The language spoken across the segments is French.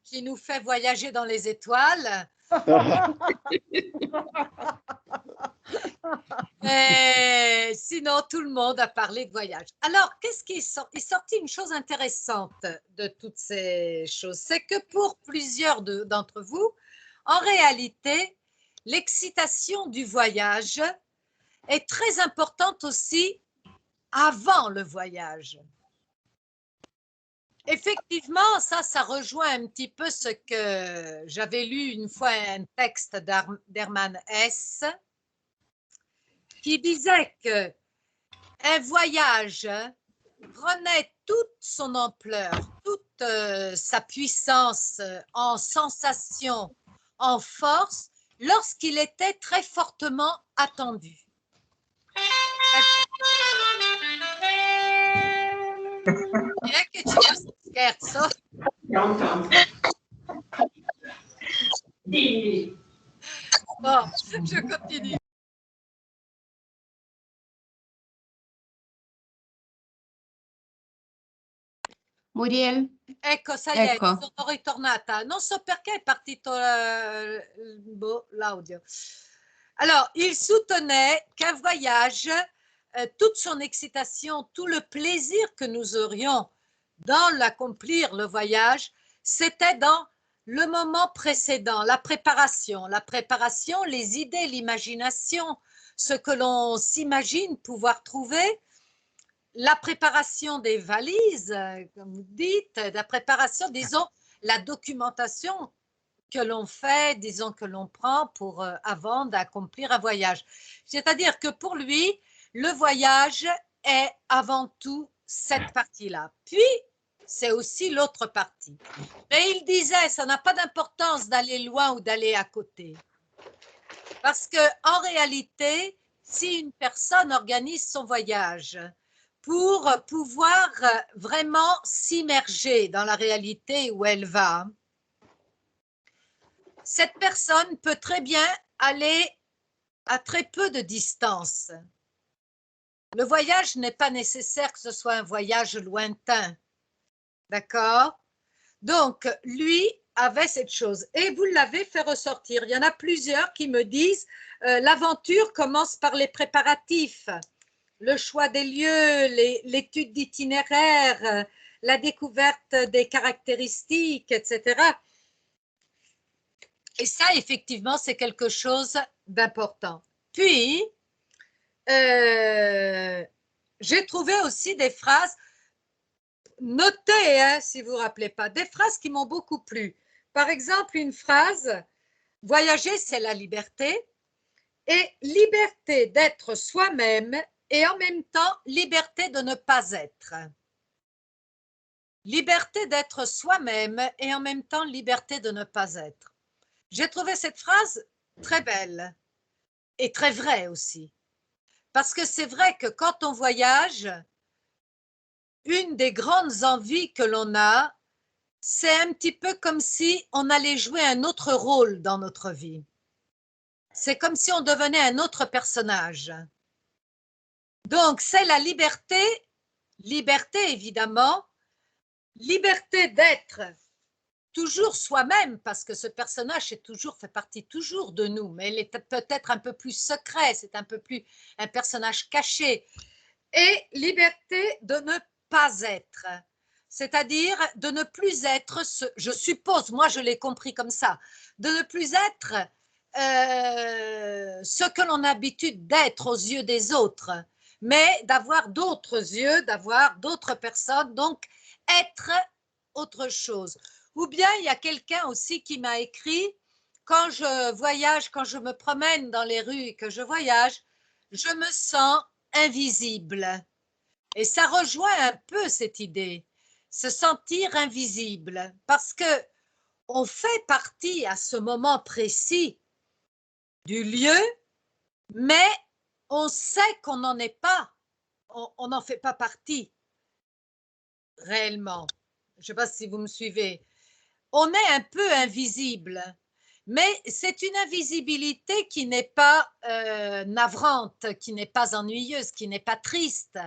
qui nous fait voyager dans les étoiles. Et sinon, tout le monde a parlé de voyage. Alors, qu'est-ce qui est sorti une chose intéressante de toutes ces choses, c'est que pour plusieurs d'entre vous, en réalité, l'excitation du voyage est très importante aussi avant le voyage. Effectivement, ça rejoint un petit peu ce que j'avais lu une fois, un texte d'Hermann Hesse, qui disait que un voyage prenait toute son ampleur, toute sa puissance en sensation, en force, lorsqu'il était très fortement attendu. Bien che ci sia scherzo. Bon, je continue. Muriel. Ecco, sai, Ecco. sono ritornata. Non so perché è partito l'audio. Alors, il soutenait qu'un voyage, toute son excitation, tout le plaisir que nous aurions dans l'accomplir, le voyage, c'était dans le moment précédent, la préparation, les idées, l'imagination, ce que l'on s'imagine pouvoir trouver, la préparation des valises, comme vous dites, la préparation, disons, la documentation que l'on fait, disons, que l'on prend pour, avant d'accomplir un voyage. C'est-à-dire que pour lui, le voyage est avant tout cette partie-là. Puis, c'est aussi l'autre partie. Mais il disait, ça n'a pas d'importance d'aller loin ou d'aller à côté. Parce que, en réalité, si une personne organise son voyage pour pouvoir vraiment s'immerger dans la réalité où elle va, cette personne peut très bien aller à très peu de distance. Le voyage n'est pas nécessaire que ce soit un voyage lointain. D'accord? Donc, lui avait cette chose. Et vous l'avez fait ressortir. Il y en a plusieurs qui me disent l'aventure commence par les préparatifs, le choix des lieux, l'étude d'itinéraire, la découverte des caractéristiques, etc. Et ça, effectivement, c'est quelque chose d'important. Puis, j'ai trouvé aussi des phrases, notez, hein, si vous ne vous rappelez pas, des phrases qui m'ont beaucoup plu. Par exemple, une phrase, voyager, c'est la liberté, et liberté d'être soi-même, et en même temps, liberté de ne pas être. Liberté d'être soi-même, et en même temps, liberté de ne pas être. J'ai trouvé cette phrase très belle et très vraie aussi. Parce que c'est vrai que quand on voyage, une des grandes envies que l'on a, c'est un petit peu comme si on allait jouer un autre rôle dans notre vie. C'est comme si on devenait un autre personnage. Donc, c'est la liberté, liberté évidemment, liberté d'être toujours soi-même, parce que ce personnage fait partie toujours de nous, mais il est peut-être un peu plus secret, c'est un peu plus un personnage caché. Et liberté de ne pas être, c'est-à-dire de ne plus être, je suppose, moi je l'ai compris comme ça, de ne plus être ce que l'on a l'habitude d'être aux yeux des autres, mais d'avoir d'autres yeux, d'avoir d'autres personnes, donc être autre chose. Ou bien il y a quelqu'un aussi qui m'a écrit, quand je voyage, quand je me promène dans les rues et que je voyage, je me sens invisible. Et ça rejoint un peu cette idée, se sentir invisible, parce que on fait partie à ce moment précis du lieu, mais on sait qu'on n'en est pas, on n'en fait pas partie réellement. Je ne sais pas si vous me suivez. On est un peu invisible, mais c'est une invisibilité qui n'est pas navrante, qui n'est pas ennuyeuse, qui n'est pas triste.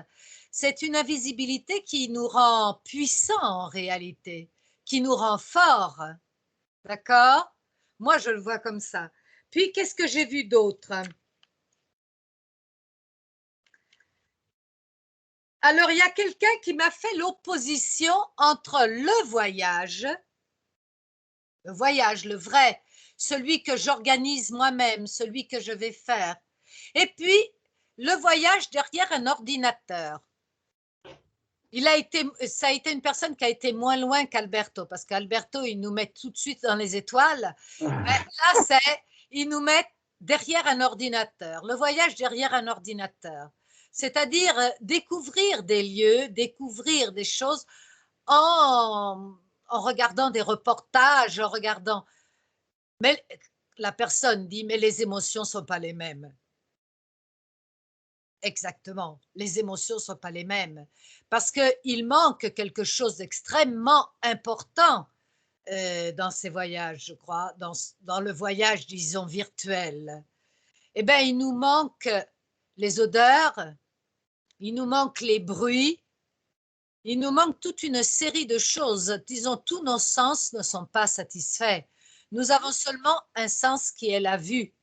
C'est une invisibilité qui nous rend puissants en réalité, qui nous rend forts. D'accord? Moi, je le vois comme ça. Puis, qu'est-ce que j'ai vu d'autre? Alors, il y a quelqu'un qui m'a fait l'opposition entre le voyage, le vrai, celui que j'organise moi-même, celui que je vais faire, et puis le voyage derrière un ordinateur. Ça a été une personne qui a été moins loin qu'Alberto, parce qu'Alberto, il nous met tout de suite dans les étoiles. Mais là, il nous met derrière un ordinateur, le voyage derrière un ordinateur. C'est-à-dire découvrir des lieux, découvrir des choses en regardant des reportages, en regardant. Mais la personne dit, mais les émotions ne sont pas les mêmes. Exactement, les émotions ne sont pas les mêmes. Parce qu'il manque quelque chose d'extrêmement important dans ces voyages, je crois, dans le voyage, disons, virtuel. Eh bien, il nous manque les odeurs, il nous manque les bruits, il nous manque toute une série de choses. Disons, tous nos sens ne sont pas satisfaits. Nous avons seulement un sens qui est la vue.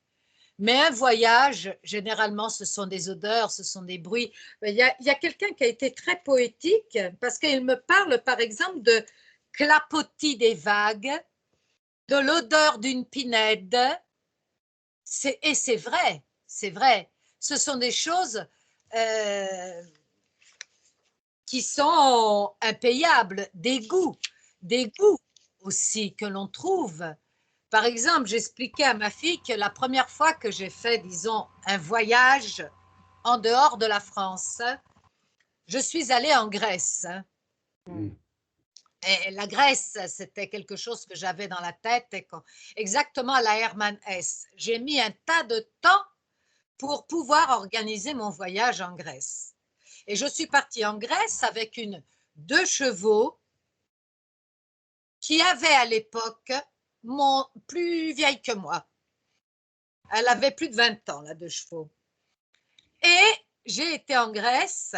Mais un voyage, généralement, ce sont des odeurs, ce sont des bruits. Il y a quelqu'un qui a été très poétique parce qu'il me parle, par exemple, de clapotis des vagues, de l'odeur d'une pinède. Et c'est vrai, c'est vrai. Ce sont des choses qui sont impayables, des goûts aussi que l'on trouve. Par exemple, j'expliquais à ma fille que la première fois que j'ai fait, disons, un voyage en dehors de la France, je suis allée en Grèce. Et la Grèce, c'était quelque chose que j'avais dans la tête, exactement à la Hermann Hesse. J'ai mis un tas de temps pour pouvoir organiser mon voyage en Grèce. Et je suis partie en Grèce avec deux chevaux qui avait à l'époque plus vieille que moi. Elle avait plus de 20 ans, la deux chevaux. Et j'ai été en Grèce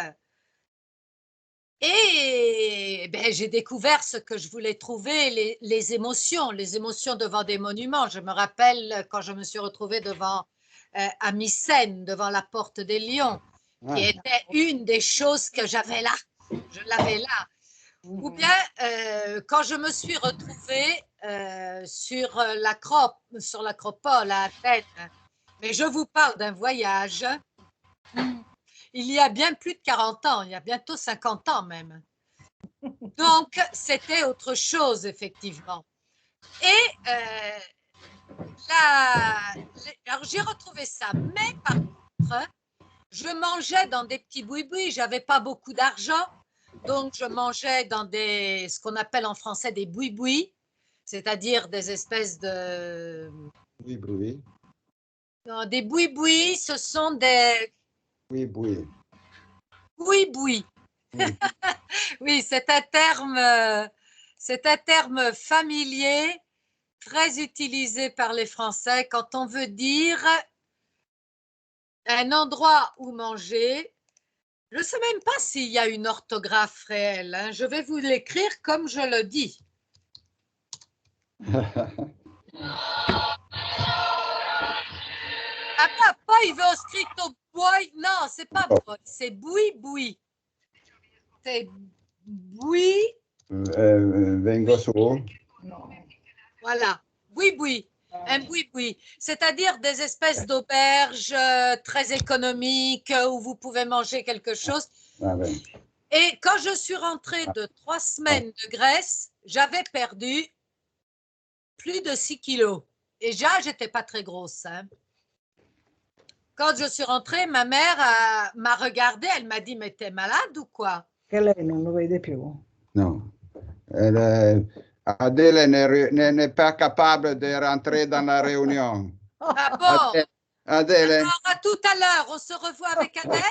et ben, j'ai découvert ce que je voulais trouver, les émotions devant des monuments. Je me rappelle quand je me suis retrouvée devant à Mycène, devant la porte des Lions, qui était une des choses que j'avais là. Je l'avais là. Ou bien quand je me suis retrouvée sur l'acropole à Athènes. Mais je vous parle d'un voyage il y a bien plus de 40 ans, il y a bientôt 50 ans même. Donc, c'était autre chose, effectivement. Et alors, j'ai retrouvé ça. Mais par contre, je mangeais dans des petits boui-boui. Je n'avais pas beaucoup d'argent. Donc, je mangeais dans ce qu'on appelle en français des boui-boui, c'est-à-dire des espèces de. Oui. Non, des boui-boui, ce sont des. Oui. Boui-boui. Oui, c'est un terme familier très utilisé par les Français quand on veut dire un endroit où manger. Je ne sais même pas s'il y a une orthographe réelle, hein. Je vais vous l'écrire comme je le dis. Ah, pas il veut scritto boy. Non, c'est pas boy, c'est boui-boui. C'est boui. Vengo su. Voilà, boui-boui. Un boui-boui, c'est-à-dire des espèces d'auberges très économiques où vous pouvez manger quelque chose. Et quand je suis rentrée de 3 semaines de Grèce, j'avais perdu plus de 6 kilos. Et déjà, je n'étais pas très grosse. Hein. Quand je suis rentrée, ma mère m'a regardée, elle m'a dit, mais t'es malade ou quoi? Che lei non lo vede più. No. Adèle n'est pas capable de rentrer dans la réunion. Ah bon? Adèle. Alors, à tout à l'heure, on se revoit avec Adèle?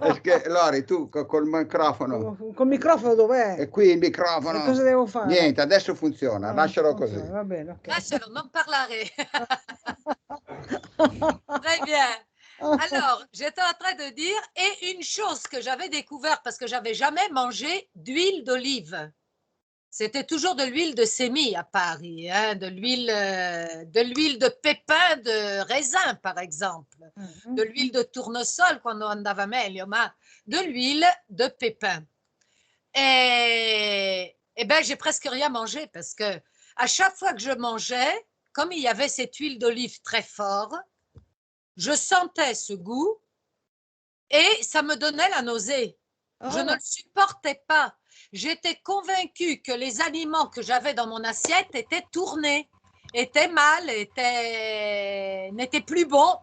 Est-ce que, Lori, tu col microfono? Col microfono dov'è? E qui il microfono. E cosa devo fare? Niente, adesso funziona, lascialo così. Va bene, ok. Lascialo, non parlare. Très bien. Alors, j'étais en train de dire, et une chose que j'avais découvert, parce que j'avais jamais mangé d'huile d'olive. C'était toujours de l'huile de sémille à Paris, hein, de l'huile de pépins de raisin, par exemple, de l'huile de tournesol, quando andava meglio, ma de l'huile de pépins. Et ben, j'ai presque rien mangé parce que à chaque fois que je mangeais, comme il y avait cette huile d'olive très fort, je sentais ce goût et ça me donnait la nausée. Je ne le supportais pas. J'étais convaincue que les aliments que j'avais dans mon assiette étaient tournés, étaient mal, n'étaient plus bons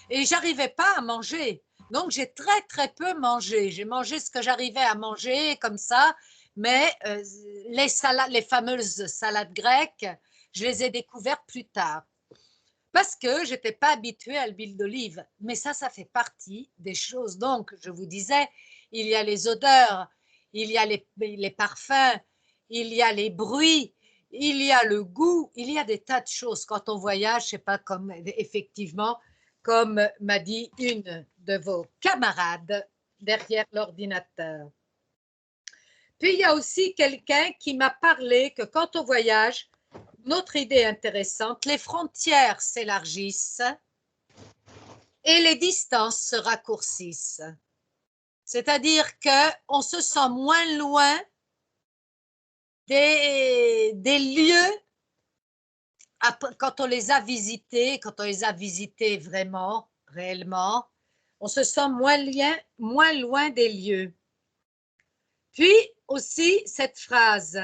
et j'arrivais pas à manger. Donc j'ai très peu mangé. J'ai mangé ce que j'arrivais à manger comme ça, mais les fameuses salades grecques, je les ai découvertes plus tard parce que je n'étais pas habituée à l'huile d'olive. Mais ça fait partie des choses. Donc, je vous disais, il y a les odeurs, il y a les parfums, il y a les bruits, il y a le goût, il y a des tas de choses. Quand on voyage, c'est pas comme, effectivement, comme m'a dit une de vos camarades derrière l'ordinateur. Puis, il y a aussi quelqu'un qui m'a parlé que quand on voyage, notre idée intéressante, les frontières s'élargissent et les distances se raccourcissent. C'est-à-dire qu'on se sent moins loin des lieux quand on les a visités, vraiment, réellement, on se sent moins loin des lieux. Puis aussi cette phrase,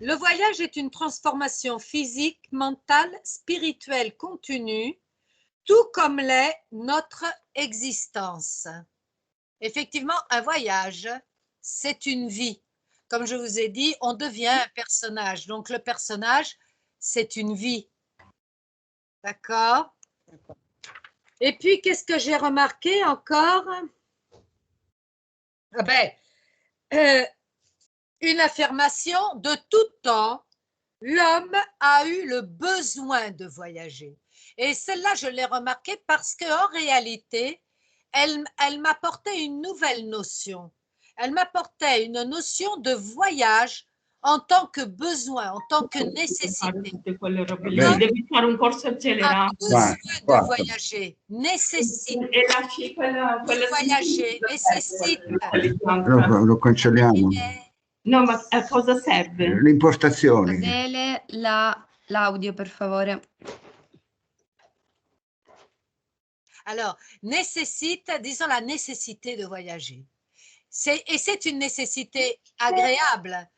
le voyage est une transformation physique, mentale, spirituelle continue, tout comme l'est notre existence. Effectivement, un voyage, c'est une vie. Comme je vous ai dit, on devient un personnage. Donc, le personnage, c'est une vie. D'accord? Et puis, qu'est-ce que j'ai remarqué encore? Ah ben, une affirmation de tout temps, l'homme a eu le besoin de voyager. Et celle-là, je l'ai remarquée parce qu'en réalité, elle m'apportait une nouvelle notion. Elle m'apportait une notion de voyage en tant que besoin, en tant que nécessité. Devi fare un corso A accelerato. besoin de voyager, nécessite E lasci quella de voyager, nécessite. Lo cancelliamo. No, ma a cosa serve? Le impostazioni. Adele, l'audio, per favore. Alors, nécessite, disons la nécessité de voyager. Et c'est une nécessité agréable.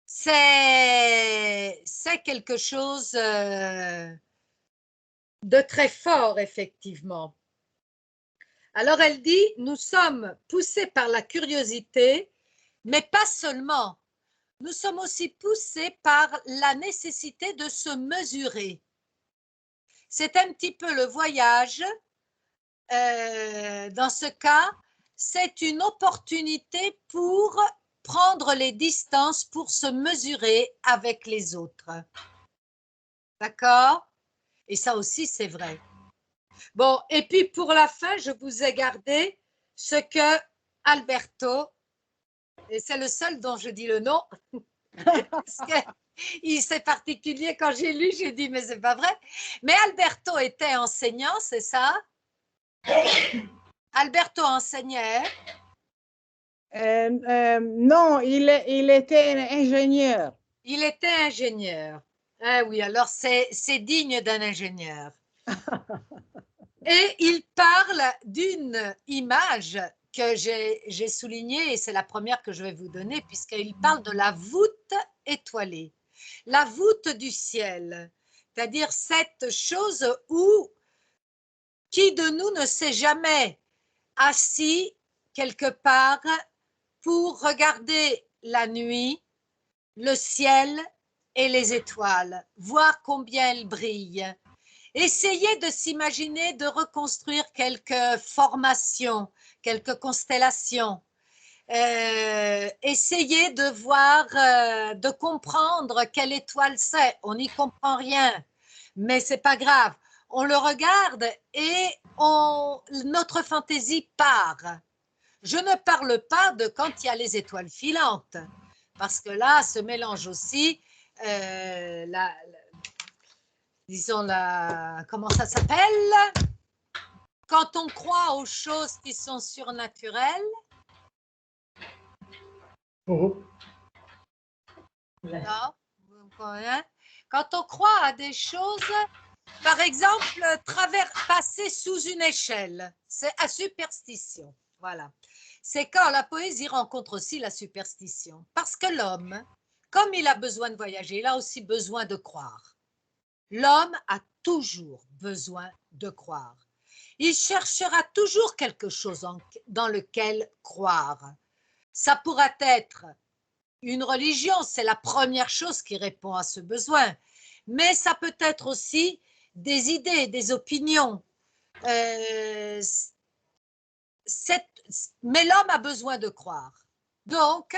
C'est quelque chose de très fort, effectivement. Alors, elle dit, nous sommes poussés par la curiosité, mais pas seulement. Nous sommes aussi poussés par la nécessité de se mesurer. C'est un petit peu le voyage. Dans ce cas, c'est une opportunité pour prendre les distances, pour se mesurer avec les autres. D'accord? Et ça aussi, c'est vrai. Bon, et puis pour la fin, je vous ai gardé ce que Alberto, et c'est le seul dont je dis le nom, parce que c'est particulier, quand j'ai lu, j'ai dit, mais c'est pas vrai. Mais Alberto était enseignant, c'est ça? Alberto enseignait? Non, il était ingénieur. Il était ingénieur. Ah oui, alors c'est digne d'un ingénieur. Et il parle d'une image que j'ai soulignée, et c'est la première que je vais vous donner, puisqu'il parle de la voûte étoilée, la voûte du ciel, c'est-à-dire cette chose où qui de nous ne s'est jamais assis quelque part pour regarder la nuit, le ciel et les étoiles, voir combien elles brillent. Essayez de s'imaginer de reconstruire quelques formations, quelques constellations. Essayez de voir, de comprendre quelle étoile c'est. On n'y comprend rien, mais c'est pas grave. On le regarde et notre fantaisie part. Je ne parle pas de quand il y a les étoiles filantes, parce que là se mélange aussi, disons, comment ça s'appelle? Quand on croit aux choses qui sont surnaturelles. Oh. Non, quand on croit à des choses, par exemple, passer sous une échelle, c'est la superstition. Voilà. C'est quand la poésie rencontre aussi la superstition. Parce que l'homme, comme il a besoin de voyager, il a aussi besoin de croire. L'homme a toujours besoin de croire. Il cherchera toujours quelque chose dans lequel croire. Ça pourra être une religion, c'est la première chose qui répond à ce besoin. Mais ça peut être aussi des idées, des opinions. Mais l'homme a besoin de croire. Donc,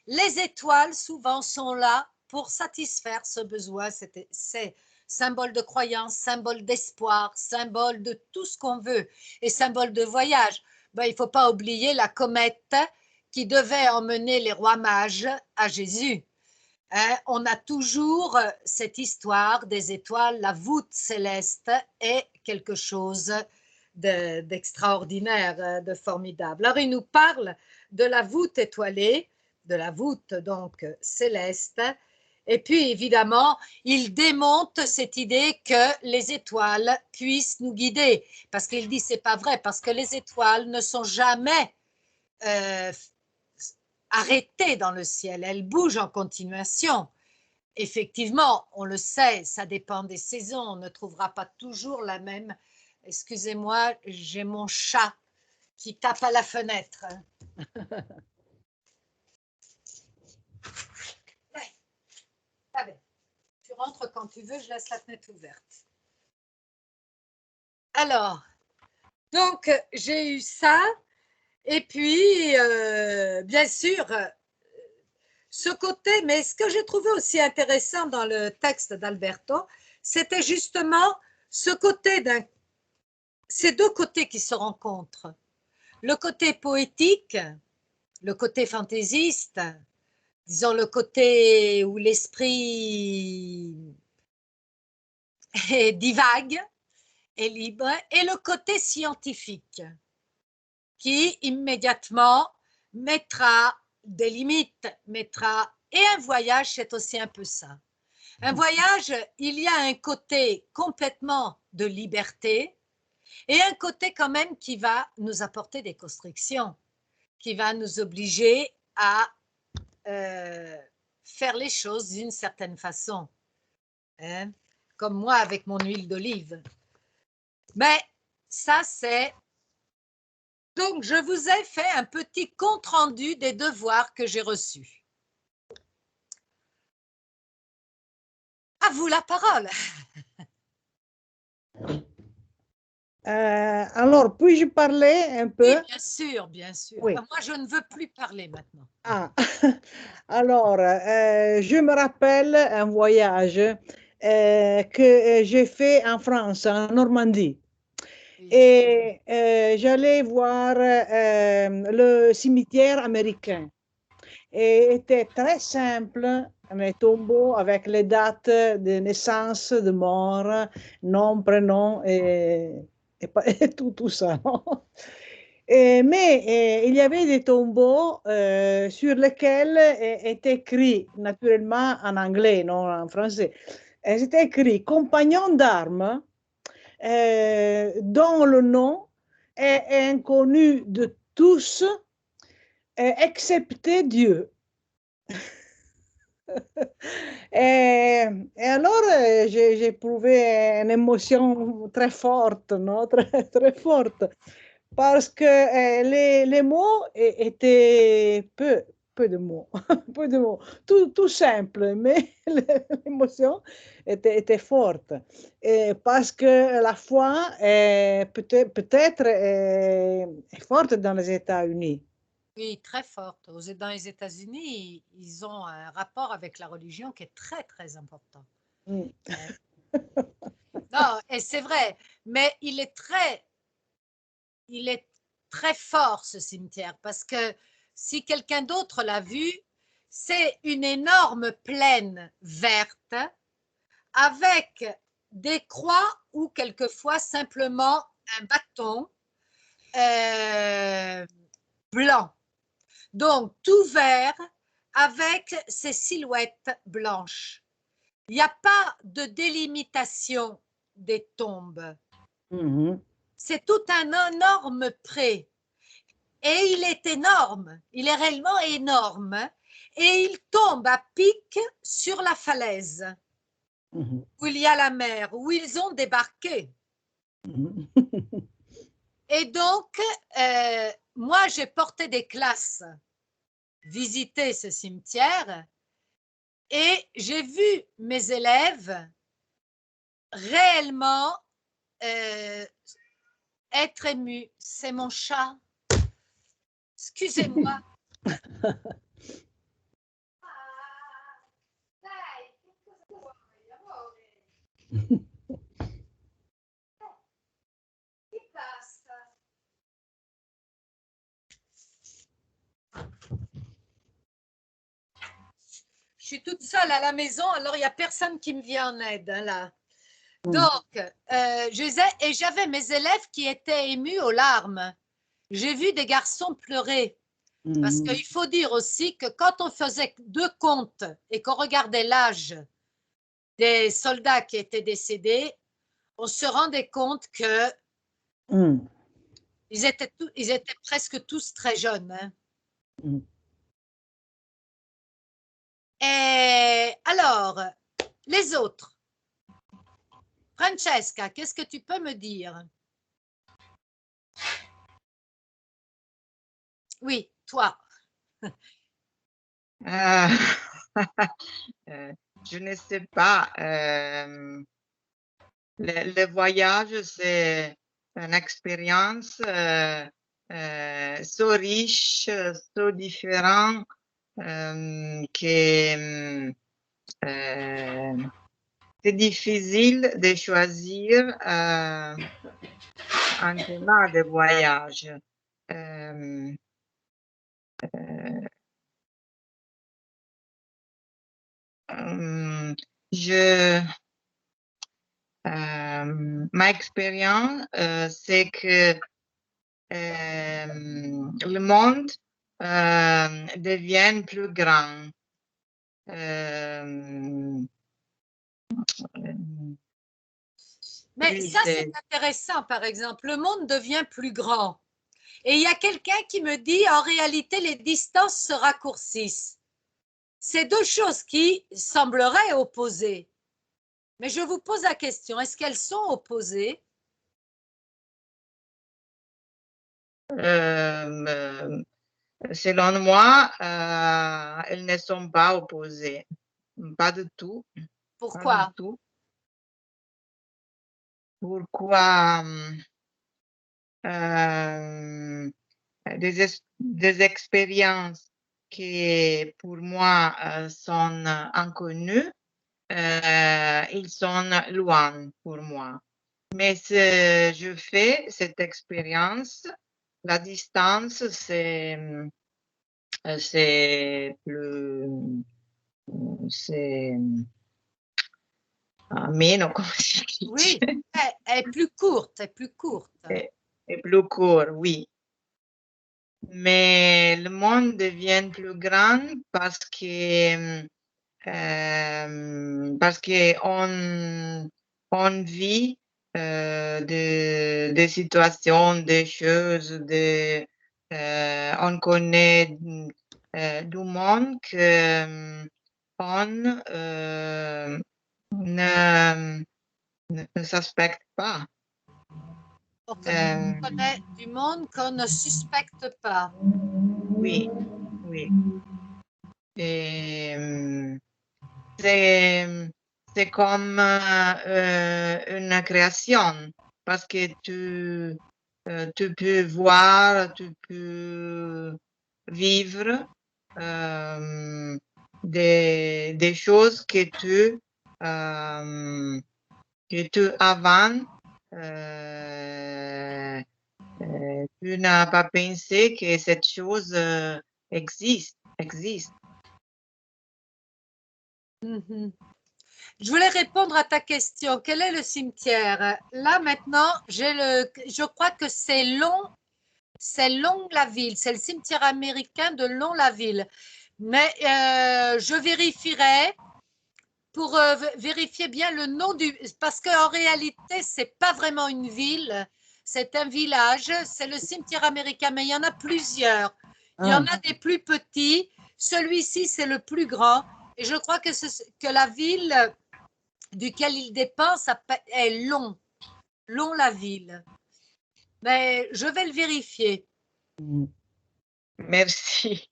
les étoiles, souvent, sont là pour satisfaire ce besoin. C'est symbole de croyance, symbole d'espoir, symbole de tout ce qu'on veut et symbole de voyage. Ben, il ne faut pas oublier la comète qui devait emmener les rois mages à Jésus. Hein, on a toujours cette histoire des étoiles, la voûte céleste est quelque chose d'extraordinaire, de formidable. Alors, il nous parle de la voûte étoilée, de la voûte donc céleste, et puis évidemment, il démonte cette idée que les étoiles puissent nous guider, parce qu'il dit c'est pas vrai, parce que les étoiles ne sont jamais arrêtées dans le ciel, elles bougent en continuation. Effectivement, on le sait, ça dépend des saisons, on ne trouvera pas toujours la même. Excusez-moi, j'ai mon chat qui tape à la fenêtre. Ouais. Tu rentres quand tu veux, je laisse la fenêtre ouverte. Alors, donc j'ai eu ça, et puis bien sûr, ce côté, mais ce que j'ai trouvé aussi intéressant dans le texte d'Alberto, c'était justement ce côté ces deux côtés qui se rencontrent. Le côté poétique, le côté fantaisiste, disons le côté où l'esprit divague, est libre, et le côté scientifique qui immédiatement mettra des limites, et un voyage, c'est aussi un peu ça. Un voyage, il y a un côté complètement de liberté et un côté quand même qui va nous apporter des constrictions, qui va nous obliger à faire les choses d'une certaine façon, hein? Comme moi avec mon huile d'olive. Mais ça, c'est... Donc, je vous ai fait un petit compte-rendu des devoirs que j'ai reçus. À vous la parole. Alors, puis-je parler un peu? Oui, bien sûr, bien sûr. Oui. Moi, je ne veux plus parler maintenant. Ah, alors, je me rappelle un voyage que j'ai fait en France, en Normandie. Oui. Et j'allais voir le cimetière américain. Et était très simple, les tombeaux avec les dates de naissance, de mort, nom, prénom et tout ça. Non? Mais il y avait des tombeaux sur lesquels est écrit, naturellement en anglais, non en français, c'était écrit compagnon d'armes dont le nom est inconnu de tous, excepté Dieu. Et alors j'ai éprouvé une émotion très forte, non? Très, très forte, parce que les mots étaient peu de mots, peu de mots, tout simple, mais l'émotion était forte. Et parce que la foi peut-être est forte dans les États-Unis. Oui, très forte. Dans les États-Unis, ils ont un rapport avec la religion qui est très, très important. Mm. Non, et c'est vrai, mais il est très fort, ce cimetière, parce que si quelqu'un d'autre l'a vu, c'est une énorme plaine verte avec des croix ou quelquefois simplement un bâton blanc. Donc, tout vert avec ces silhouettes blanches. Il n'y a pas de délimitation des tombes. Mhm. C'est tout un énorme pré. Et il est énorme, il est réellement énorme. Et il tombe à pic sur la falaise Mhm. où il y a la mer, où ils ont débarqué. Mhm. Et donc, moi, j'ai porté des classes visiter ce cimetière et j'ai vu mes élèves réellement être émus. C'est mon chat. Excusez-moi. Je suis toute seule à la maison, alors il n'y a personne qui me vient en aide, hein, là. Donc, j'avais mes élèves qui étaient émus aux larmes. J'ai vu des garçons pleurer. Parce Mhm. qu'il faut dire aussi que quand on faisait 2 comptes et qu'on regardait l'âge des soldats qui étaient décédés, on se rendait compte que Mhm. ils étaient presque tous très jeunes. Hein. Mhm. Et alors, les autres. Francesca, qu'est-ce que tu peux me dire? Oui, toi. Euh, je ne sais pas. Le voyage, c'est une expérience so riche, so différente que c'est difficile de choisir un thème de voyage. Ma expérience, c'est que le monde devient plus grand. Mais Oui, ça, c'est intéressant, par exemple. Le monde devient plus grand. Et il y a quelqu'un qui me dit, en réalité, les distances se raccourcissent. C'est 2 choses qui sembleraient opposées. Mais je vous pose la question, est-ce qu'elles sont opposées? selon moi, elles ne sont pas opposées. Pas du tout. Pas du Pourquoi? tout. Pourquoi des expériences qui, pour moi, sont inconnues, ils sont loin pour moi. Mais si je fais cette expérience, la distance, c'est plus, c'est meno, come si dice? Oui, est plus courte, est plus courte. È plus court, oui. Mais le monde devient plus grand parce que on vit des situations, des choses, on connaît du monde que on ne suspecte pas. On connaît du monde qu'on ne suspecte pas. Oui, oui. Et, c'est comme une création parce que tu peux voir, tu peux vivre des choses que tu avant tu n'as pas pensé que cette chose existe. Mhm. Je voulais répondre à ta question. Quel est le cimetière? Là, maintenant, je crois que c'est Long-la-Ville. C'est le cimetière américain de Long-la-Ville. Mais je vérifierai pour vérifier bien le nom du... Parce qu'en réalité, ce n'est pas vraiment une ville, c'est un village. C'est le cimetière américain, mais il y en a plusieurs. Il y en a des plus petits. Celui-ci, c'est le plus grand. Et je crois que la ville duquel il dépend est Long-la-Ville. Mais je vais le vérifier. Merci.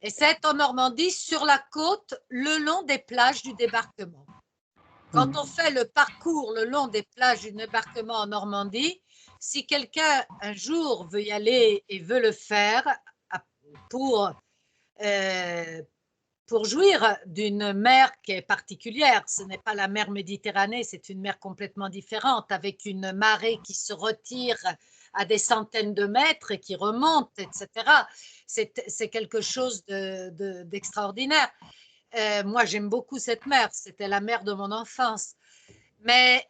Et c'est en Normandie, sur la côte, le long des plages du débarquement. Quand on fait le parcours le long des plages du débarquement en Normandie, si quelqu'un un jour veut y aller et veut le faire pour jouir d'une mer qui est particulière, ce n'est pas la mer Méditerranée, c'est une mer complètement différente, avec une marée qui se retire à des centaines de mètres et qui remonte, etc. C'est quelque chose d'extraordinaire. Moi, j'aime beaucoup cette mer, c'était la mer de mon enfance. Mais,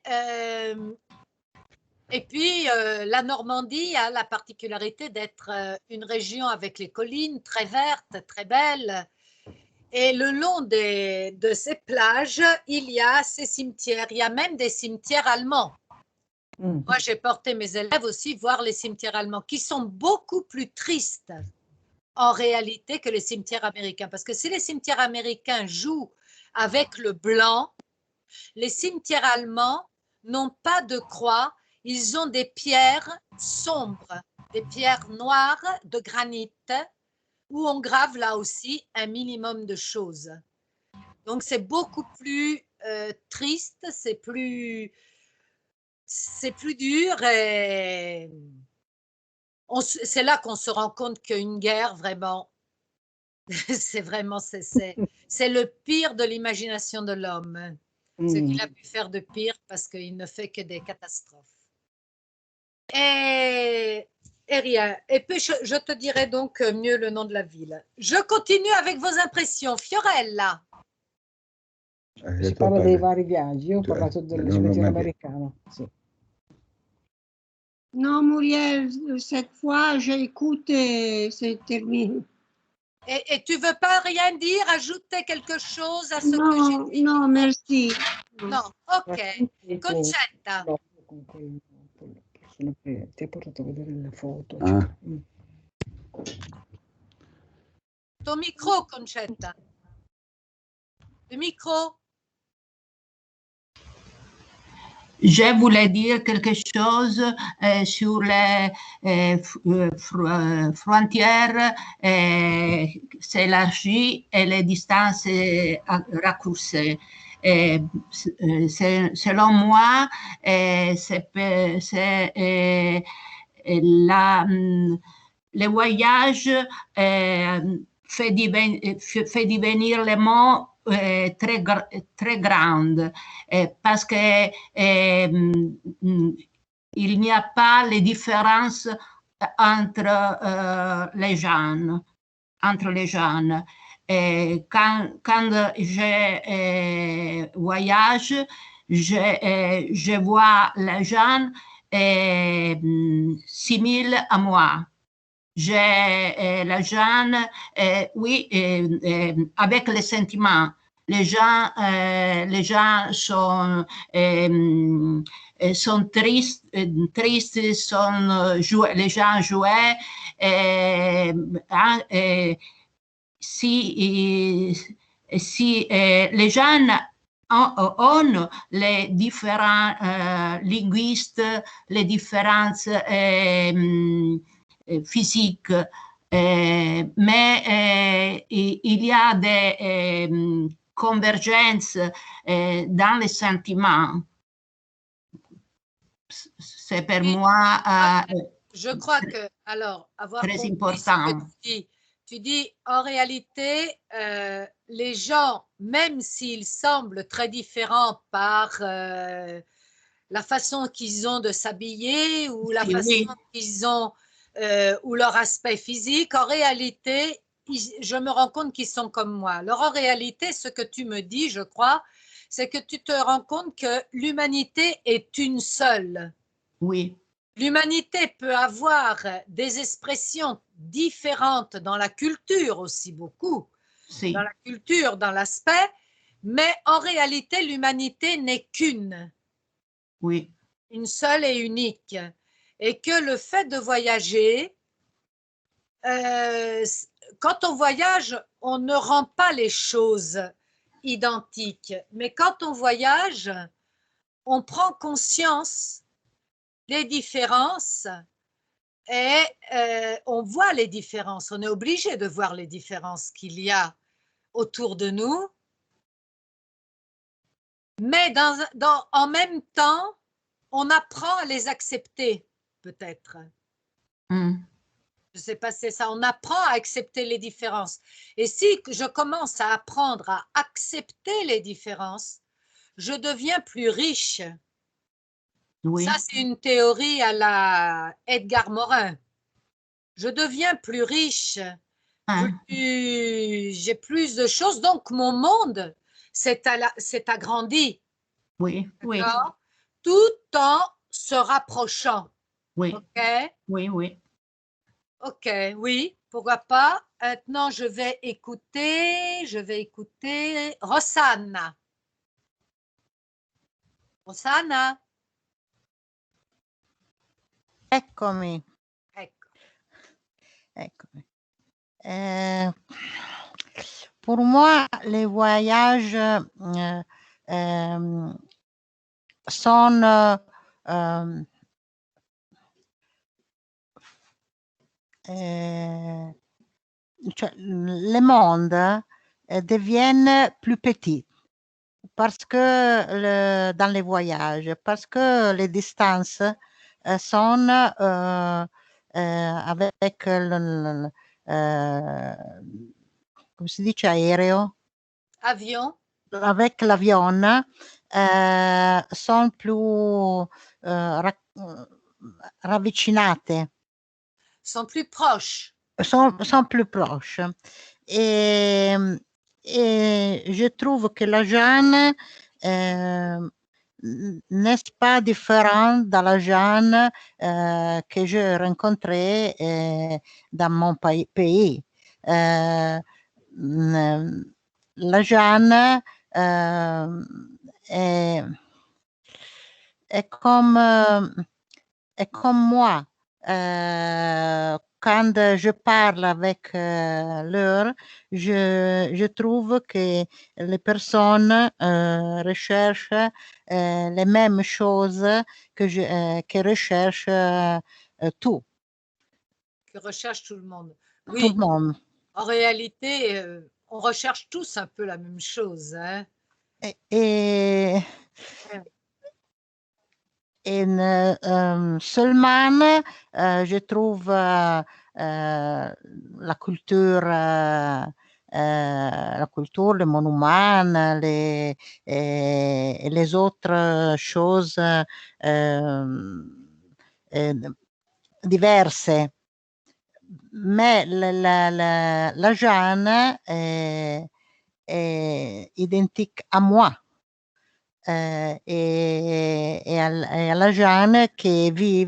et puis, la Normandie a la particularité d'être une région avec les collines très vertes, très belles. Et le long de ces plages, il y a ces cimetières. Il y a même des cimetières allemands. Moi, j'ai porté mes élèves aussi voir les cimetières allemands, qui sont beaucoup plus tristes en réalité que les cimetières américains. Parce que si les cimetières américains jouent avec le blanc, les cimetières allemands n'ont pas de croix, ils ont des pierres sombres, des pierres noires de granit, où on grave là aussi un minimum de choses. Donc c'est beaucoup plus triste, c'est plus dur et c'est là qu'on se rend compte qu'une guerre, vraiment, c'est le pire de l'imagination de l'homme, ce qu'il a pu faire de pire parce qu'il ne fait que des catastrophes. Et rien. Et puis, je te dirai donc mieux le nom de la ville. Je continue avec vos impressions. Fiorella. Si parla dei vari viaggi, io ho parlato del cimetière americano. Sì. Non, Muriel, cette fois, j'écoute et c'est terminé. Et tu veux pas rien dire, ajouter quelque chose à ce que j'ai dit? Non, merci. No, ok. Concetta. No, con quella persona che ti ha portato a vedere le foto. Ton micro, Concetta. Le micro. Je voulais dire quelque chose sur les frontières s'élargissent et les distances raccourcies. Selon moi, le voyage fait devenir le mot très grande parce que il n'y a pas les différences entre les jeunes. Quand je voyage, je vois les jeunes similaires à moi. La jeune, oui, avec les sentiments. Les gens sont tristes, les gens jouaient. Si les jeunes ont les différents linguistes, les différences physique, mais il y a des convergences dans les sentiments. C'est pour moi je crois que, alors, avoir très important. Tu dis en réalité, les gens, même s'ils semblent très différents par la façon qu'ils ont de s'habiller ou la façon qu'ils ont ou leur aspect physique, en réalité, je me rends compte qu'ils sont comme moi. Alors en réalité, ce que tu me dis, je crois, c'est que tu te rends compte que l'humanité est une seule. Oui, L'humanité peut avoir des expressions différentes dans la culture aussi beaucoup, sì, dans la culture, dans l'aspect, mais en réalité, l'humanité n'est qu'une, oui, une seule et unique. Et que le fait de voyager, quand on voyage, on ne rend pas les choses identiques, mais quand on voyage, on prend conscience des différences et on voit les différences. On est obligé de voir les différences qu'il y a autour de nous, mais en même temps, on apprend à les accepter, peut-être. mm, Je ne sais pas si c'est ça. On apprend à accepter les différences. Et si je commence à apprendre à accepter les différences, je deviens plus riche. oui, Ça, c'est une théorie à la Edgar Morin. Je deviens plus riche, ah, j'ai plus de choses, donc mon monde s'est agrandi, oui, oui, d'accord, tout en se rapprochant. oui, OK? oui, oui. OK, oui, pourquoi pas. Maintenant, je vais écouter Rosanna. Rosanna, Eccomi, ecco. eccomi. Pour moi, les voyages sont cioè, le monde deviennent plus petits parce que dans les voyages, parce que les distances sont avec come si dice aereo? Avion, Avec l'avion son più ravvicinate, sont plus proches. sont plus proches. Et, et je trouve que la jeune n'est pas différent de la jeune que j'ai rencontrée dans mon pays. La jeune est, est comme moi. Quand je parle avec l'heure, je trouve que les personnes recherchent les mêmes choses que recherche tout Que recherche tout le monde. le Oui, monde. en réalité, on recherche tous un peu la même chose, hein. Et seulement, je trouve la culture, les monuments, et les autres choses diverse. Mais la jeune est identique à moi. E alla Jeanne che vit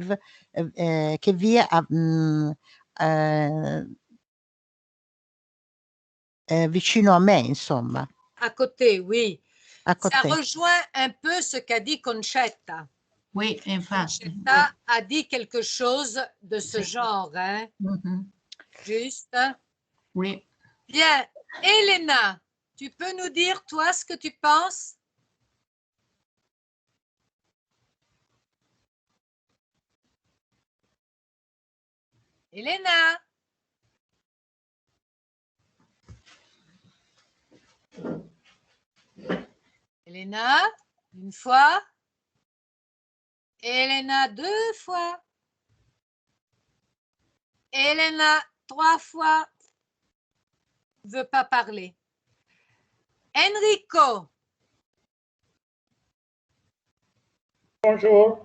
vicino a me, insomma, À côté, oui. a Ça côté. rejoint un peu ce qu'a dit Concetta. Oui, infatti. Concetta a dit quelque chose de ce Sì. genre, hein? Mhm. Juste. Oui. Bien. Elena, tu peux nous dire, toi, ce que tu penses? Elena? Elena, une fois. Elena, deux fois. Elena, trois fois. Ne veut pas parler. Enrico. Bonjour.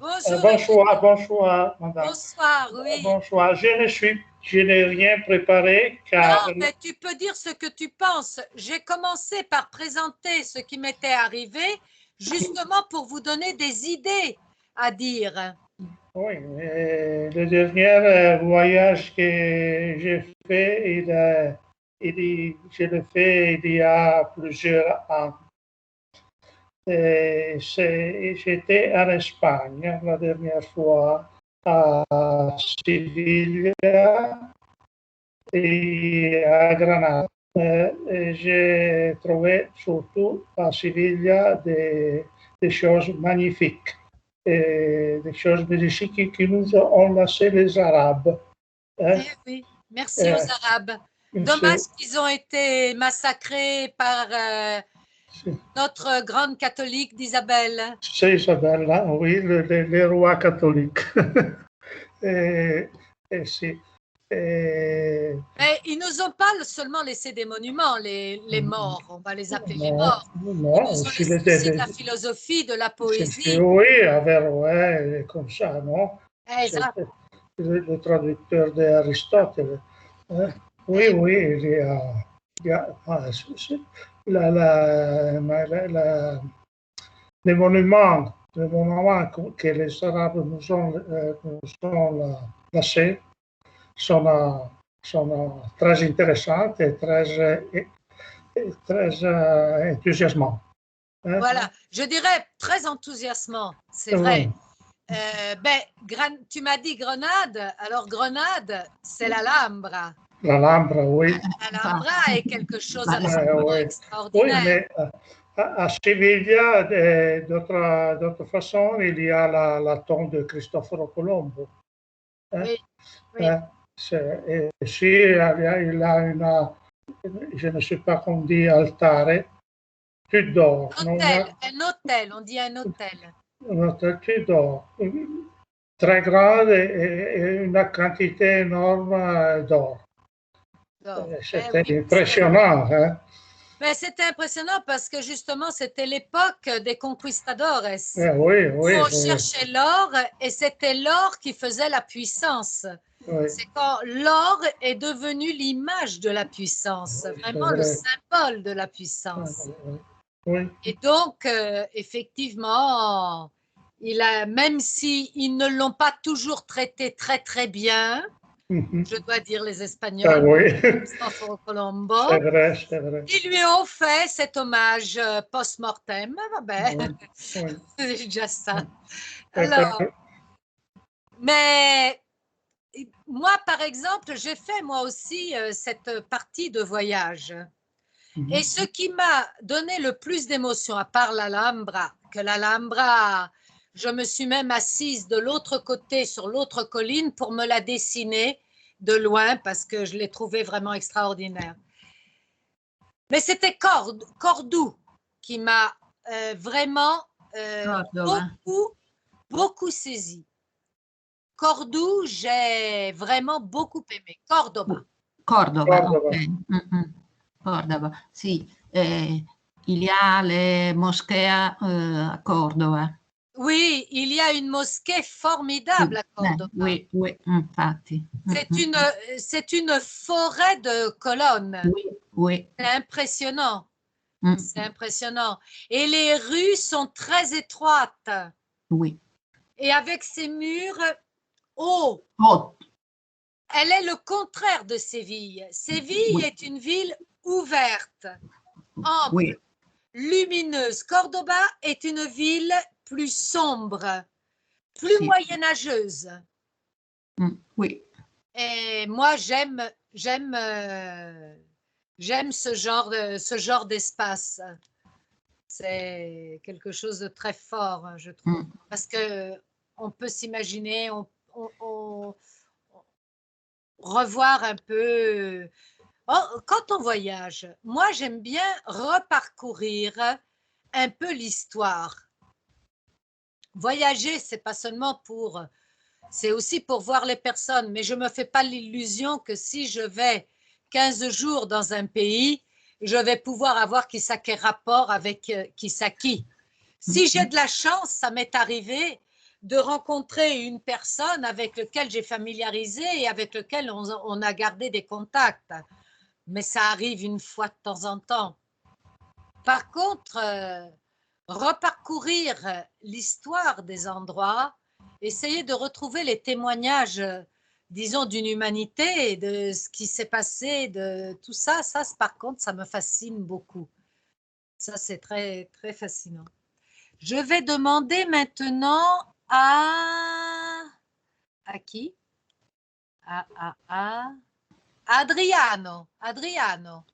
Bonjour. Bonsoir, madame. Bonsoir, oui. Bonsoir. Je n'ai rien préparé car. Non, mais tu peux dire ce que tu penses. J'ai commencé par présenter ce qui m'était arrivé, justement pour vous donner des idées à dire. Oui, le dernier voyage que j'ai fait, je l'ai fait il y a plusieurs ans. J'étais en Espagne la dernière fois, à Séville et à Grenade. J'ai trouvé surtout à Séville des choses magnifiques. Des choses magnifiques qui nous ont laissé les Arabes. Eh oui, merci aux Arabes. Dommage qu'ils ont été massacrés par notre grande catholique d'Isabelle. C'est Isabelle, oui, les rois catholiques. Mais ils nous ont pas seulement laissé des monuments, les morts, on va les appeler les morts. Non, Ils nous ont laissé aussi de la philosophie, de la poésie. Oui, Averroès, comme ça, non? Exact. Le traducteur d'Aristote. Oui, il y a les monuments que les Arabes nous ont laissés sont très intéressants et très enthousiasmants. Voilà, je dirais très enthousiasmant, c'est vrai. Tu m'as dit Grenade, alors Grenade, c'est l'Alhambra. L'Alhambra, oui. L'Alhambra est quelque chose d'absolument extraordinaire. Oui, mais à Séville, d'autre façon, il y a la tombe de Cristoforo Colombo. Oui. Et ici, il a une, je ne sais pas comment dire, altare, tout d'or. Un hôtel, on dit un hôtel. Un hôtel tout d'or. Très grand et une quantité énorme d'or. C'était impressionnant. Hein? Mais c'était impressionnant parce que justement, c'était l'époque des conquistadores. Oui. On cherchait l'or et c'était l'or qui faisait la puissance. Oui. C'est quand l'or est devenu l'image de la puissance, vraiment le symbole de la puissance. Oui. Et donc, effectivement, même s'ils ne l'ont pas toujours traité très très bien, je dois dire les Espagnols, Cristoforo Colombo, c'est vrai. ils lui ont fait cet hommage post-mortem. C'est déjà ça. Alors, mais moi, par exemple, j'ai fait moi aussi cette partie de voyage. Et ce qui m'a donné le plus d'émotion, à part l'Alhambra, je me suis même assise de l'autre côté, sur l'autre colline, pour me la dessiner de loin, parce que je l'ai trouvée vraiment extraordinaire. Mais c'était Cordoue qui m'a vraiment beaucoup saisi. Cordoue, j'ai vraiment beaucoup aimé. Cordoba, ok. Cordova, sì. Il y a les mosquées à Cordova. Oui, il y a une mosquée formidable à Cordoba. Oui, infatti. C'est une forêt de colonnes. Oui. C'est impressionnant. C'est impressionnant. Et les rues sont très étroites. Oui. Et avec ces murs hauts. Elle est le contraire de Séville. Séville est une ville ouverte, ample, lumineuse. Cordoba est une ville plus sombre, plus moyenâgeuse. Oui. Et moi, j'aime ce genre d'espace. C'est quelque chose de très fort, je trouve. Parce que on peut s'imaginer, on revoir un peu. Quand on voyage, moi, j'aime bien reparcourir un peu l'histoire. Voyager, c'est aussi pour voir les personnes, mais je me fais pas l'illusion que si je vais 15 jours dans un pays, je vais pouvoir avoir rapport avec Kisaki. Si j'ai de la chance, ça m'est arrivé de rencontrer une personne avec laquelle j'ai familiarisé et avec laquelle on a gardé des contacts. Mais ça arrive une fois de temps en temps. Par contre, reparcourir l'histoire des endroits, essayer de retrouver les témoignages, disons, d'une humanité, de ce qui s'est passé, de tout ça, par contre, ça me fascine beaucoup. Ça, c'est très, très fascinant. Je vais demander maintenant à qui? Adriano. Adriano.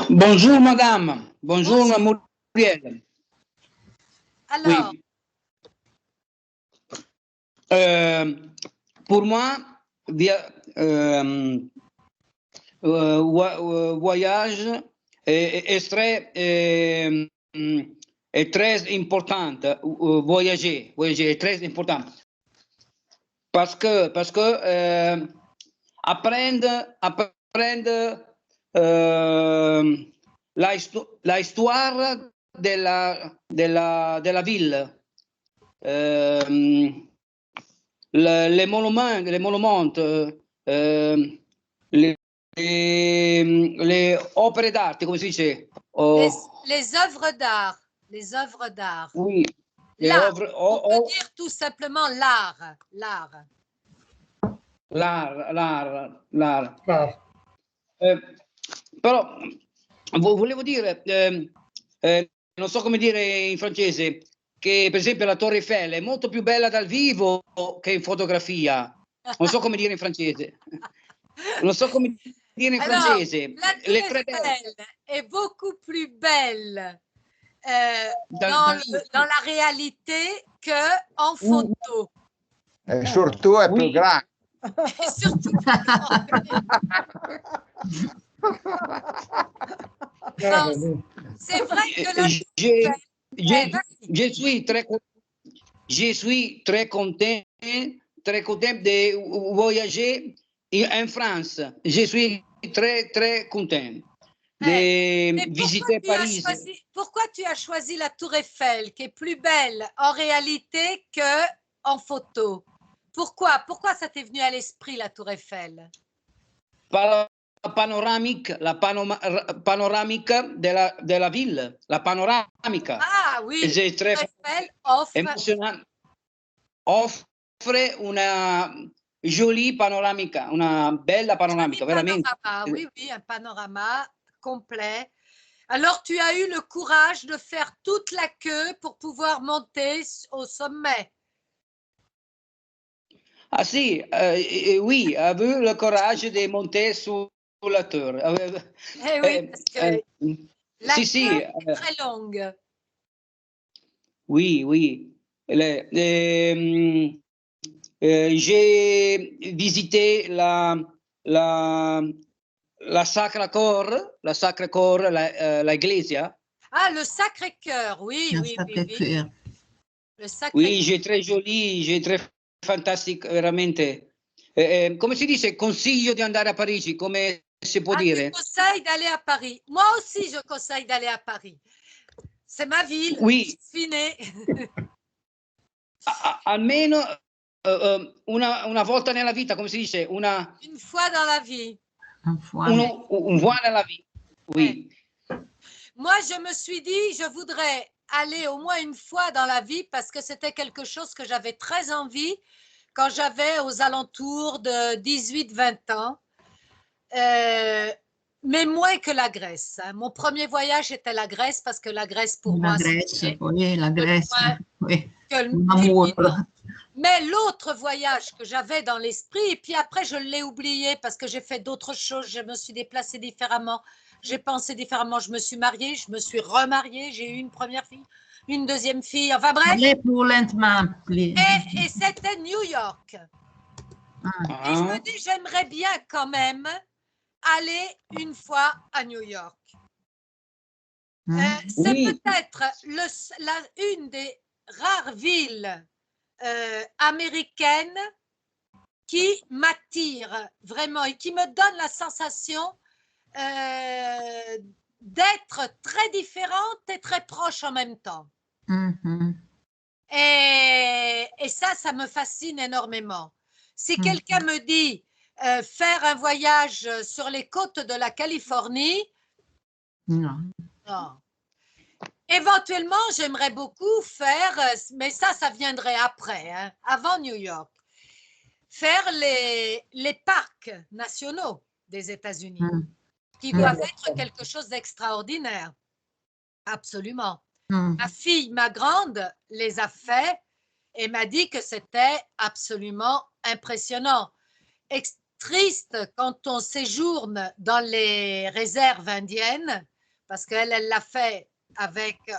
Bonjour madame, bonjour Muriel. Alors, oui. Pour moi, voyage est très important. Voyager est très important parce que apprendre la histoire de la ville, les monuments, les opere d'arte, come si dice? Les œuvres d'art. Les œuvres d'art. Oui. L'art. On peut dire tout simplement l'art. L'art. Però volevo dire, non so come dire in francese, che per esempio la Torre Eiffel è molto più bella dal vivo che in fotografia. Non so come dire in francese. Non so come dire in francese. La Tour Eiffel est beaucoup plus belle dans la réalité qu'en photo. Et surtout è più grande. Et surtout c'est vrai que la je suis très content de voyager en France. Je suis très content de visiter Paris. Pourquoi tu as choisi la Tour Eiffel, qui est plus belle en réalité qu'en photo? Pourquoi ça t'est venu à l'esprit, la Tour Eiffel? La panoramique de la ville, la panoramique. Ah oui, c'est très émotionnant. Offre una jolie panoramica, una bella panoramica, veramente. Oui, un panorama complet. Alors, tu as eu le courage de faire toute la queue pour pouvoir monter au sommet. Ah si, oui, avevo le courage de monter sur la tour. Oui, parce que la queue est très longue. Oui. J'ai visité la Sacré-Cœur, l'église. Ah, le Sacré-Cœur, oui. Le Sacré-Cœur. Oui, j'ai très joli, j'ai très fantastique, veramente. Come si dice? Consiglio di andare a Parigi, come si può dire? Tu conseilles d'aller à Paris. Moi aussi, je conseille d'aller à Paris. C'est ma ville. Oui. Je suis née. Almeno una volta nella vita, come si dice? Une fois dans la vie. Une fois dans la vie. Oui. Moi, je me suis dit, je voudrais aller au moins une fois dans la vie parce que c'était quelque chose que j'avais très envie quand j'avais aux alentours de 18-20 ans. Mais moins que la Grèce. Mon premier voyage était la Grèce parce que la Grèce pour moi, c'est la Grèce, oui. Mais l'autre voyage que j'avais dans l'esprit, et puis après je l'ai oublié parce que j'ai fait d'autres choses, je me suis déplacée différemment, j'ai pensé différemment, je me suis mariée, je me suis remariée, j'ai eu une première fille, une deuxième fille, enfin bref. Allez plus lentement. Et c'était New York. Et je me dis, j'aimerais bien quand même aller une fois à New York. C'est peut-être une des rares villes américaines qui m'attire vraiment et qui me donne la sensation d'être très différente et très proche en même temps. Et ça me fascine énormément. Si quelqu'un me dit faire un voyage sur les côtes de la Californie, Non. non. Éventuellement, j'aimerais beaucoup faire, mais ça viendrait après, hein, avant New York, faire les parcs nationaux des États-Unis, qui doivent être quelque chose d'extraordinaire. Absolument. Ma fille, ma grande, les a fait et m'a dit que c'était absolument impressionnant. Triste quand on séjourne dans les réserves indiennes, parce qu'elle l'a fait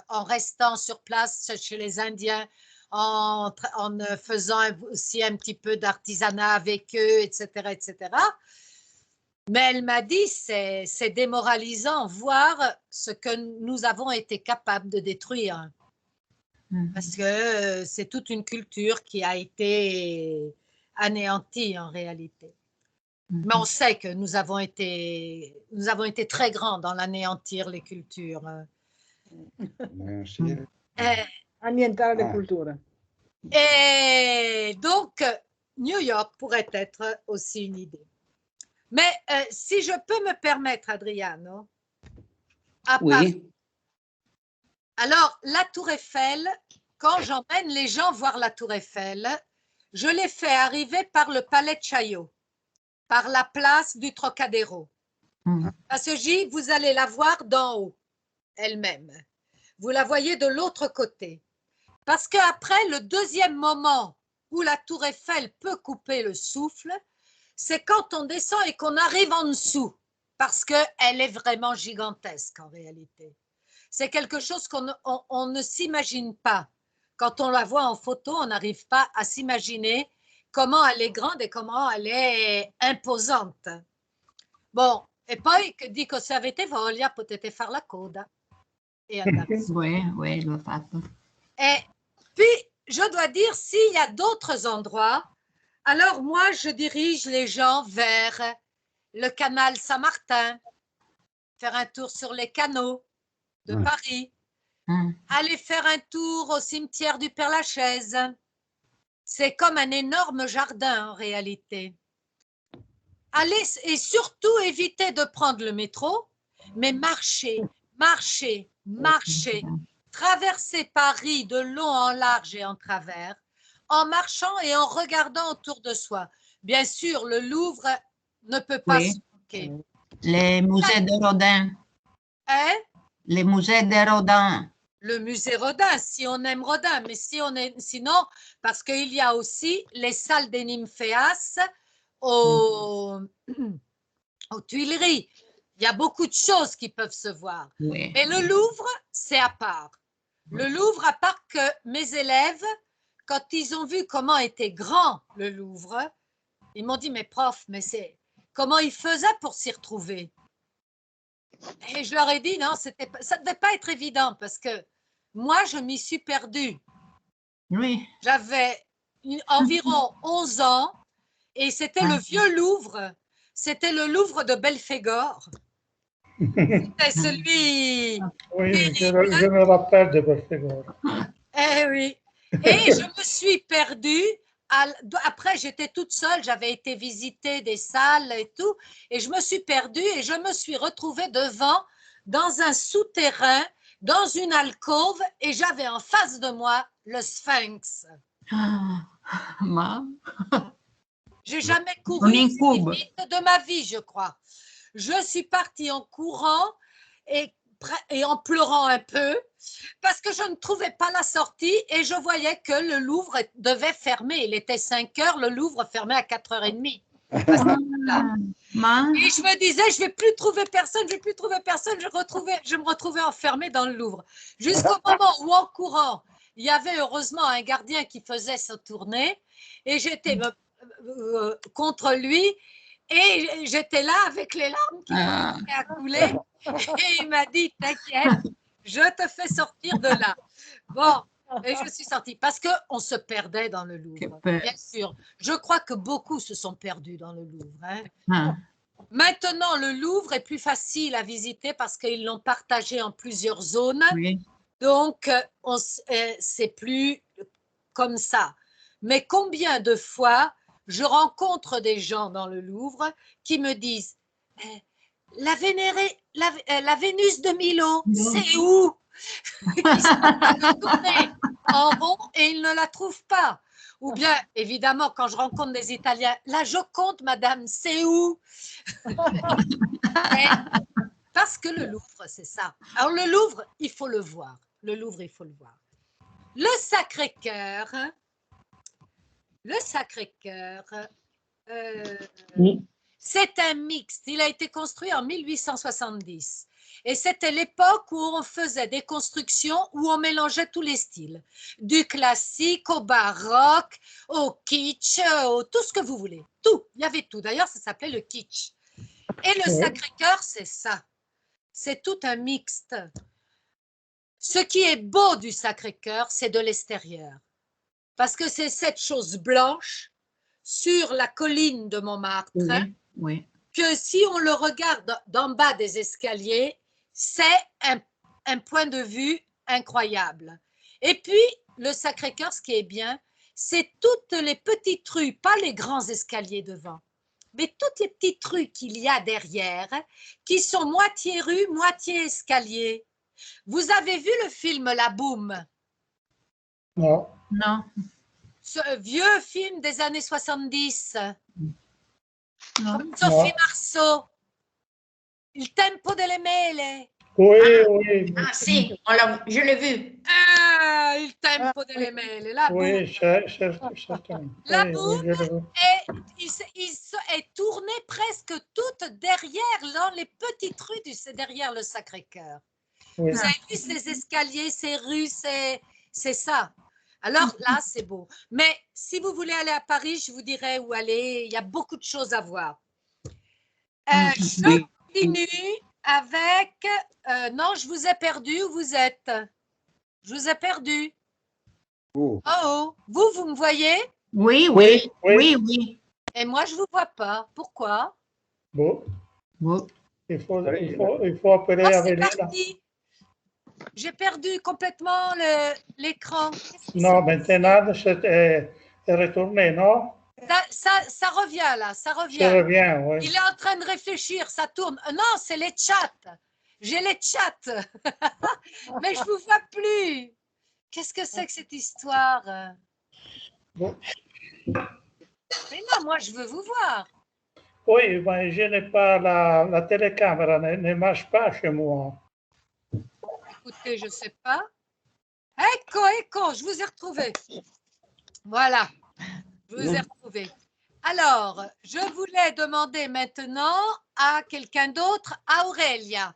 en restant sur place chez les Indiens, en faisant aussi un petit peu d'artisanat avec eux, etc., etc. Mais elle m'a dit, c'est démoralisant voir ce que nous avons été capables de détruire. Parce que c'est toute une culture qui a été anéantie en réalité. Mais on sait que nous avons été très grands dans l'anéantir les cultures. Annientare le culture. Et donc, New York pourrait être aussi une idée. Mais si je peux me permettre, Adriano, Oui. Alors, la Tour Eiffel, quand j'emmène les gens voir la Tour Eiffel, je les fais arriver par le Palais de Chaillot, par la place du Trocadéro. Parce que je dis, vous allez la voir d'en haut, elle-même. Vous la voyez de l'autre côté. Parce qu'après, le deuxième moment où la Tour Eiffel peut couper le souffle, c'est quand on descend et qu'on arrive en dessous, parce qu'elle est vraiment gigantesque en réalité. C'est quelque chose qu'on ne s'imagine pas. Quand on la voit en photo, on n'arrive pas à s'imaginer comment elle est grande et comment elle est imposante. Bon, e poi dico, se avete voglia potete fare la coda. Et Oui, l'ho fatto. Et puis, je dois dire, s'il y a d'autres endroits, alors moi, je dirige les gens vers le canal Saint-Martin, faire un tour sur les canaux de Paris, aller faire un tour au cimetière du Père-Lachaise. C'est comme un énorme jardin en réalité. Allez, et surtout éviter de prendre le métro, mais marcher, traverser Paris de long en large et en travers, en marchant et en regardant autour de soi. Bien sûr, le Louvre ne peut pas se manquer. Les musées de Rodin. Hein? Les musées de Rodin. Le musée Rodin, si on aime Rodin, mais sinon, parce qu'il y a aussi les salles des Nymphéas aux Tuileries. Il y a beaucoup de choses qui peuvent se voir. Oui. Mais le Louvre, c'est à part. Le Louvre, à part que mes élèves, quand ils ont vu comment était grand le Louvre, ils m'ont dit, mais prof, mais comment ils faisaient pour s'y retrouver? Et je leur ai dit, non, ça ne devait pas être évident parce que moi, je m'y suis perdue. Oui. J'avais environ 11 ans et c'était le vieux Louvre. C'était le Louvre de Belphégor. C'était celui... Oui, je me rappelle de Belphégor. Eh oui. Et je me suis perdue. Après, j'étais toute seule, j'avais été visiter des salles et tout, et je me suis perdue et je me suis retrouvée dans un souterrain, dans une alcôve, et j'avais en face de moi le Sphinx. J'ai jamais couru si vite de ma vie, je crois. Je suis partie en courant et en pleurant un peu parce que je ne trouvais pas la sortie et je voyais que le Louvre devait fermer. Il était 5 heures, le Louvre fermait à 4h30. Et je me disais, je ne vais plus trouver personne, je me retrouvais enfermée dans le Louvre. Jusqu'au moment où, en courant, il y avait heureusement un gardien qui faisait sa tournée et j'étais contre lui. Et j'étais là avec les larmes qui commençaient à couler. Et il m'a dit, t'inquiète, je te fais sortir de là. Bon, et je suis sortie parce qu'on se perdait dans le Louvre, bien sûr. Je crois que beaucoup se sont perdus dans le Louvre. Hein. Maintenant, le Louvre est plus facile à visiter parce qu'ils l'ont partagé en plusieurs zones. Oui. Donc, c'est plus comme ça. Mais combien de fois je rencontre des gens dans le Louvre qui me disent la Vénus de Milo, c'est où? Ils sont en train de tourner en rond et ils ne la trouvent pas. Ou bien, évidemment, quand je rencontre des Italiens, la Joconde, madame, c'est où? Parce que le Louvre, c'est ça. Alors, le Louvre, il faut le voir. Le Louvre, il faut le voir. Le Sacré-Cœur, c'est un mixte. Il a été construit en 1870. Et c'était l'époque où on faisait des constructions où on mélangeait tous les styles. Du classique au baroque, au kitsch, tout ce que vous voulez. Tout. Il y avait tout. D'ailleurs, ça s'appelait le kitsch. Et le Sacré-Cœur, c'est ça. C'est tout un mixte. Ce qui est beau du Sacré-Cœur, c'est de l'extérieur. Parce que c'est cette chose blanche sur la colline de Montmartre, que si on le regarde d'en bas des escaliers, c'est un point de vue incroyable. Et puis, le Sacré-Cœur, ce qui est bien, c'est toutes les petites rues, pas les grands escaliers devant, mais toutes les petites rues qu'il y a derrière, qui sont moitié rue, moitié escalier. Vous avez vu le film La Boum? Non. No. Ce vieux film des années 70, No. con Sophie Marceau, Il tempo delle mele. Oui, oui. Ah si, je l'ai vu. Ah, Il tempo delle mele, La Boum. Oui, certainement. La Oui, Boum je le vois. est tournée presque toute derrière, dans les petites rues derrière le Sacré-Cœur. Oui. Vous avez vu ces escaliers, ces rues, c'est ça. Alors là, c'est beau. Mais si vous voulez aller à Paris, je vous dirais où aller. Il y a beaucoup de choses à voir. Je continue avec... non, je vous ai perdu. Où vous êtes? Je vous ai perdu. Oh. Oh, vous me voyez? Oui, Oui, oui, oui. oui, oui. Et moi, je ne vous vois pas. Pourquoi? Bon, Bon. il faut appeler Oh, à c'est Venena. parti. J'ai perdu complètement l'écran. Qu'est-ce qui Non, se passe? maintenant, est retourné, non? Ça revient là, ça Ça revient. revient, oui. Il est en train de réfléchir, ça tourne. Non, c'est les chats. J'ai les chats. Mais je ne vous vois plus. Qu'est-ce que c'est que cette histoire? Bon. Mais non, moi, je veux vous voir. Oui, mais je n'ai pas la télécaméra, ne marche pas chez moi. Écoutez, je ne sais pas. Ecco, je vous ai retrouvé. Voilà, je vous ai retrouvé. Alors, je voulais demander maintenant à quelqu'un d'autre, à Aurélia.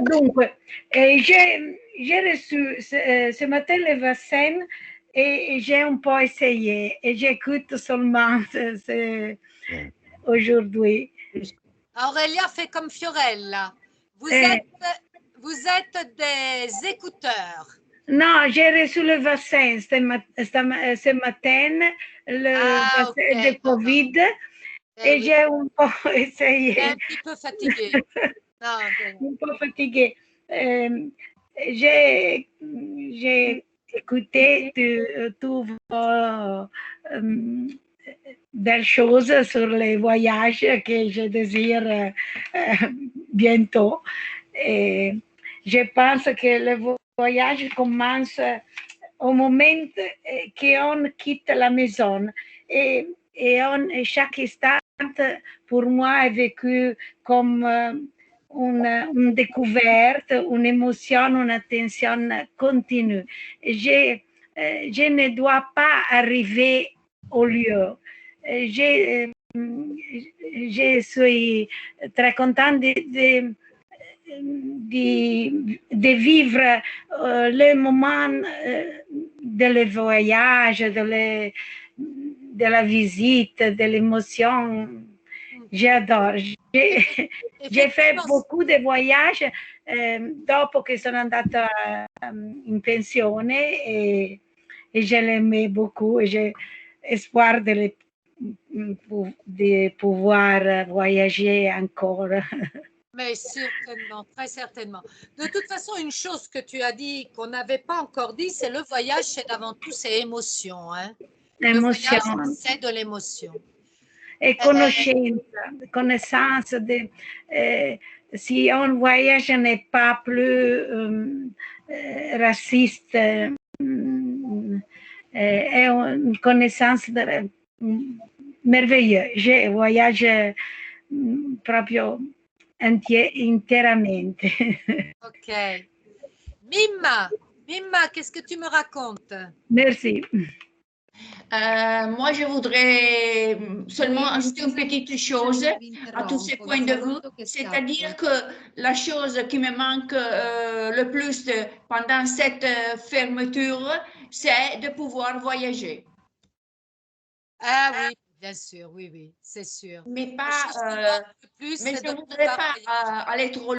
Dunque, j'ai reçu ce matin le vaccin et j'ai un peu essayé et j'écoute seulement aujourd'hui. Aurélia fait comme Fiorella. Vous êtes des écouteurs. Non, j'ai reçu le vaccin ce matin, le vaccin de Covid, et oui. j'ai un peu essayé. Un petit peu fatiguée. Non, Un peu fatiguée. J'ai écouté toutes vos belles choses sur les voyages que je désire bientôt. Et je pense que le voyage commence au moment qu'on quitte la maison et chaque instant pour moi est vécu comme une découverte, une émotion, une attention continue. Je ne dois pas arriver au lieu. Je suis très contente de vivre le moment de le voyage, de la visite, de l'émotion. J'adore. J'ai fait beaucoup de voyages dopo che sono andata in pensione e je l'aimais beaucoup et j'ai espoir de pouvoir voyager encore. Mais certainement, très certainement. De toute façon, une chose que tu as dit, qu'on n'avait pas encore dit, c'est le voyage, c'est avant tout, c'est émotion. Hein? Le voyage, c'est de l'émotion. Et connaissance si un voyage n'est pas plus raciste, est une connaissance merveilleuse. Je voyage proprio interamente. Ok. Mimma, qu'est-ce que tu me racontes? Merci. Moi, je voudrais seulement ajouter une petite chose à tous ces points de vue, c'est-à-dire que la chose qui me manque le plus pendant cette fermeture, c'est de pouvoir voyager. Ah oui, bien sûr, oui, c'est sûr. Mais pas, mais je ne voudrais pas aller trop